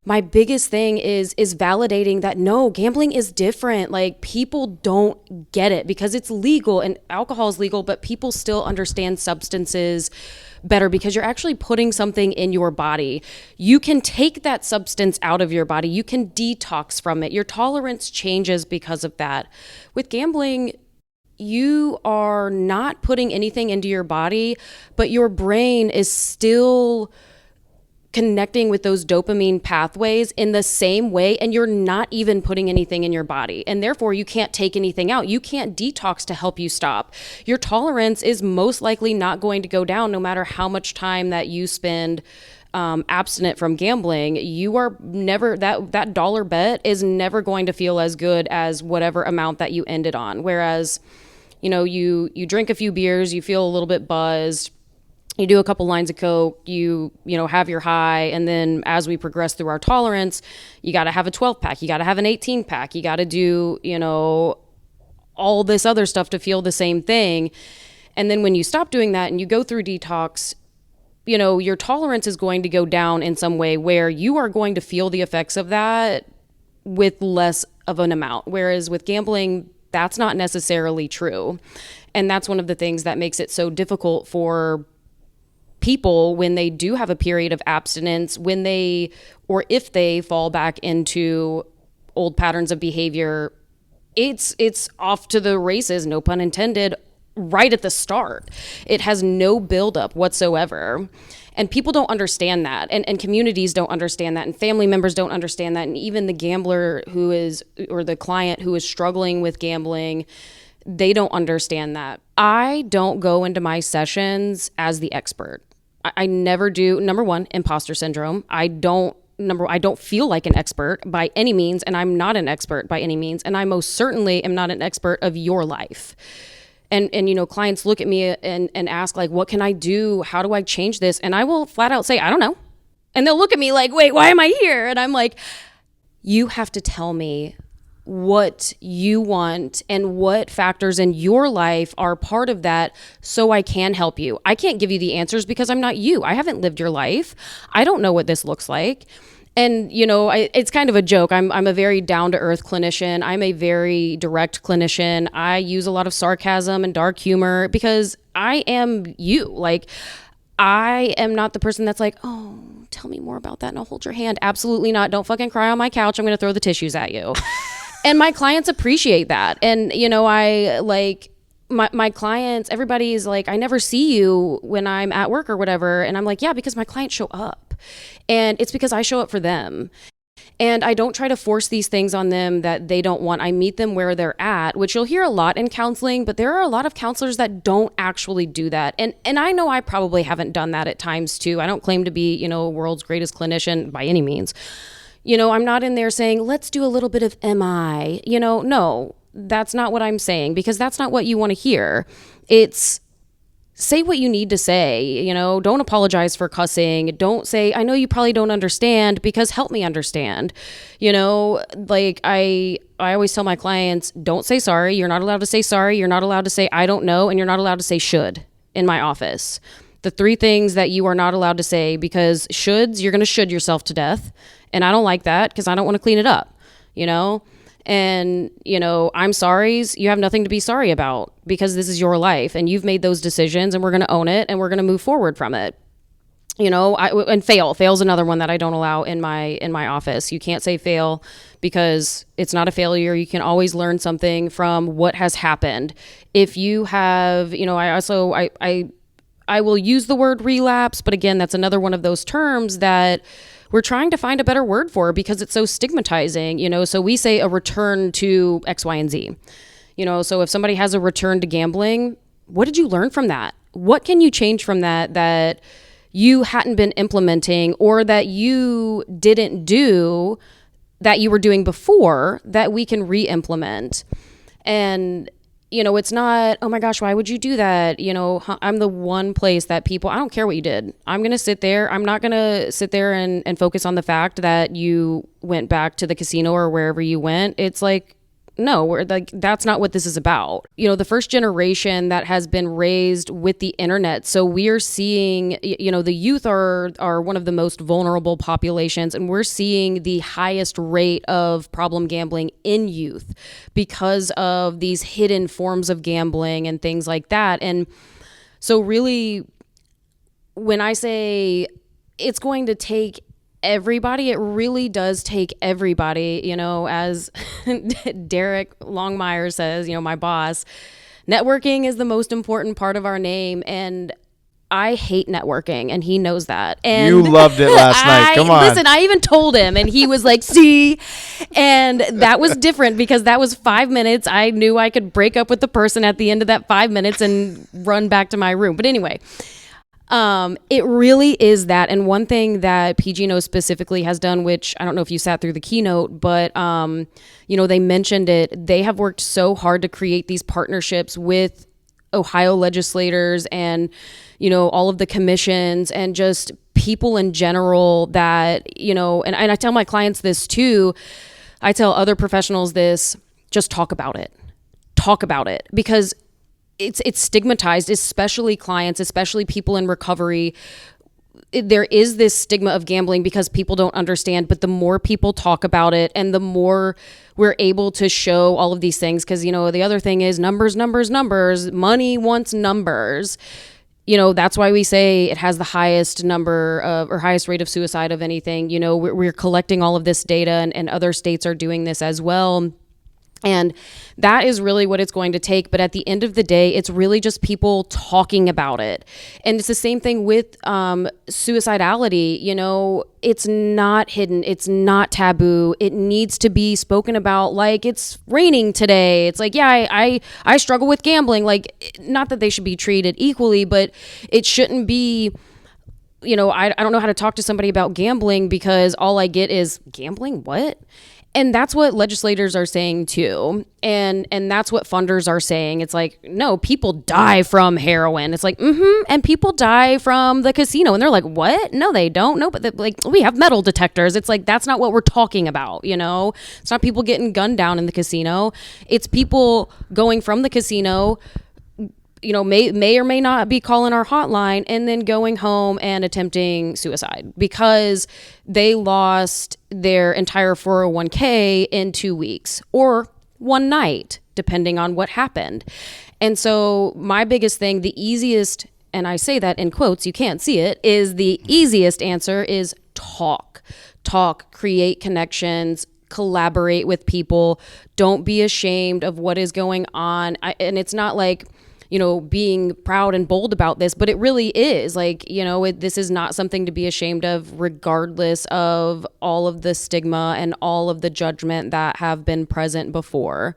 My biggest thing is validating that no, gambling is different. Like, people don't get it because it's legal and alcohol is legal, but people still understand substances better because you're actually putting something in your body. You can take that substance out of your body. You can detox from it. Your tolerance changes because of that. With gambling, you are not putting anything into your body, but your brain is still connecting with those dopamine pathways in the same way, and you're not even putting anything in your body, and therefore you can't take anything out. You can't detox to help you stop. Your tolerance is most likely not going to go down no matter how much time that you spend abstinent from gambling. You are never, that dollar bet is never going to feel as good as whatever amount that you ended on. Whereas, you drink a few beers, you feel a little bit buzzed, you do a couple lines of coke, you have your high, and then as we progress through our tolerance, you got to have a 12 pack, you got to have an 18 pack, you got to do all this other stuff to feel the same thing. And then when you stop doing that and you go through detox, your tolerance is going to go down in some way where you are going to feel the effects of that with less of an amount. Whereas with gambling, that's not necessarily true. And that's one of the things that makes it so difficult for people when they do have a period of abstinence, if they fall back into old patterns of behavior, it's off to the races, no pun intended, right at the start. It has no buildup whatsoever. And people don't understand that. And communities don't understand that. And family members don't understand that. And even the gambler or the client who is struggling with gambling, they don't understand that. I don't go into my sessions as the expert. I never do. Number one, imposter syndrome. I don't feel like an expert by any means, and I'm not an expert by any means, and I most certainly am not an expert of your life. And clients look at me and ask, like, what can I do? How do I change this? And I will flat out say, I don't know. And they'll look at me like, wait, why am I here? And I'm like, you have to tell me what you want and what factors in your life are part of that so I can help you. I can't give you the answers because I'm not you. I haven't lived your life. I don't know what this looks like. And, it's kind of a joke. I'm a very down-to-earth clinician. I'm a very direct clinician. I use a lot of sarcasm and dark humor because I am you. Like, I am not the person that's like, oh, tell me more about that and I'll hold your hand. Absolutely not. Don't fucking cry on my couch. I'm going to throw the tissues at you. And my clients appreciate that. And, I like my clients, everybody's like, I never see you when I'm at work or whatever. And I'm like, yeah, because my clients show up. And it's because I show up for them. And I don't try to force these things on them that they don't want. I meet them where they're at, which you'll hear a lot in counseling, but there are a lot of counselors that don't actually do that. And I know I probably haven't done that at times too. I don't claim to be, world's greatest clinician by any means. I'm not in there saying, let's do a little bit of MI. No, that's not what I'm saying, because that's not what you want to hear. It's say what you need to say. Don't apologize for cussing. Don't say, I know you probably don't understand, because help me understand. Like I always tell my clients, don't say sorry. You're not allowed to say sorry. You're not allowed to say, I don't know. And you're not allowed to say should in my office. The 3 things that you are not allowed to say, because shoulds, you're going to should yourself to death. And I don't like that because I don't want to clean it up, And, I'm sorry's, you have nothing to be sorry about, because this is your life and you've made those decisions, and we're going to own it and we're going to move forward from it. And fail's another one that I don't allow in my office. You can't say fail because it's not a failure. You can always learn something from what has happened. If you have, I will use the word relapse, but again, that's another one of those terms that we're trying to find a better word for because it's so stigmatizing, so we say a return to X, Y, and Z, so if somebody has a return to gambling, what did you learn from that? What can you change from that you hadn't been implementing, or that you didn't do that you were doing before that we can re-implement? And it's not, oh my gosh, why would you do that? I'm the one place that people, I don't care what you did. I'm going to sit there. I'm not going to sit there and focus on the fact that you went back to the casino or wherever you went. It's like, no, we're like, that's not what this is about. You know, the first generation that has been raised with the internet. So we are seeing, you know, the youth are one of the most vulnerable populations, and we're seeing the highest rate of problem gambling in youth because of these hidden forms of gambling and things like that. And so really, when I say it's going to take everybody, it really does take everybody. You know, as Derek Longmire says, you know, my boss, networking is the most important part of our name. And I hate networking, and he knows that. And you loved it last night. Come on. Listen, I even told him, and he was like, see? And that was different because that was 5 minutes. I knew I could break up with the person at the end of that 5 minutes and run back to my room. But anyway, it really is that. And one thing that PGNO specifically has done, which I don't know if you sat through the keynote, but, you know, they mentioned it. They have worked so hard to create these partnerships with Ohio legislators and, you know, all of the commissions and just people in general that, you know, and I tell my clients this too. I tell other professionals this, just talk about it. Talk about it, because it's stigmatized, especially clients, especially people in recovery. There is this stigma of gambling because people don't understand, but the more people talk about it and the more we're able to show all of these things, because, you know, the other thing is numbers, money wants numbers. You know, that's why we say it has the highest number of, or highest rate of suicide of anything. You know, we're collecting all of this data, and other states are doing this as well. And that is really what it's going to take. But at the end of the day, it's really just people talking about it. And it's the same thing with suicidality. You know, it's not hidden. It's not taboo. It needs to be spoken about like it's raining today. It's like, yeah, I struggle with gambling. Like, not that they should be treated equally, but it shouldn't be, you know, I don't know how to talk to somebody about gambling because all I get is gambling. What? And that's what legislators are saying too. And that's what funders are saying. It's like, no, people die from heroin. It's like, and people die from the casino. And they're like, what? No, they don't. No, but like, we have metal detectors. It's like, that's not what we're talking about, you know? It's not people getting gunned down in the casino. It's people going from the casino, you know, may or may not be calling our hotline and then going home and attempting suicide because they lost their entire 401k in 2 weeks or one night, depending on what happened. And so my biggest thing, the easiest, and I say that in quotes, you can't see it, is the easiest answer is talk, create connections, collaborate with people. Don't be ashamed of what is going on. And it's not like, you know, being proud and bold about this, but it really is like, you know, this is not something to be ashamed of, regardless of all of the stigma and all of the judgment that have been present before.